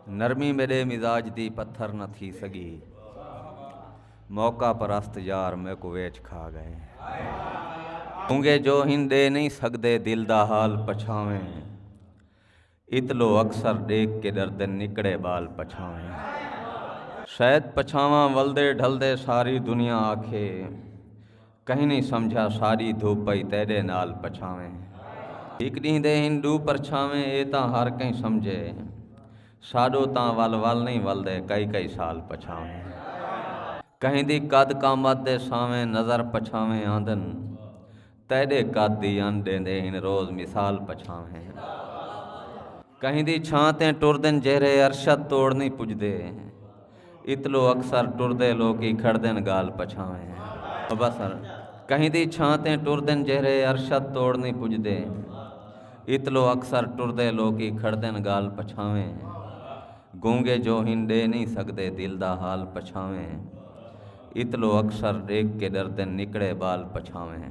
नरमी मेरे मिजाज दी पत्थर न थी सगी, मौका परस्त यार मैं को वेच खा गए। होंगे जो हिन दे नहीं सकदे दिल दा हाल पछावें, इतलो अक्सर देख के डरदे निकड़े बाल पछावें। शायद पछावा वलदे ढलदे सारी दुनिया आखे, कहीं नहीं समझा सारी धूप पई तेरे नाल पछावें। एक ॾींहुं दे हिंदू परछावें ए तां हर कंहिं समझे, साॾो तां वल वल नहीं वलदे कई कई साल पछावें। कहीं दी कद कामत दे सावें नज़र पछावें आंदन, तेरे कद दी अन देंदे हिन रोज़ मिसाल पछावें। कहीं दी छांते टुरदन जेरे अरशद तोड़ नहीं पुजदे, इतलो अक्सर टुरदे लोकी खड़दन गाल पछावें। बसर कहीं दी छांते टुरदन जेरे अरशद तोड़ नहीं पुजदे, इतलो अक्सर टुरदे लोकी खड़दन गाल पछावें। गूंगे जो हिन दे नहीं सकदे दिल दा हाल पछावें, इतलो अक्सर देख के डरदन निकड़े बाल पछावें।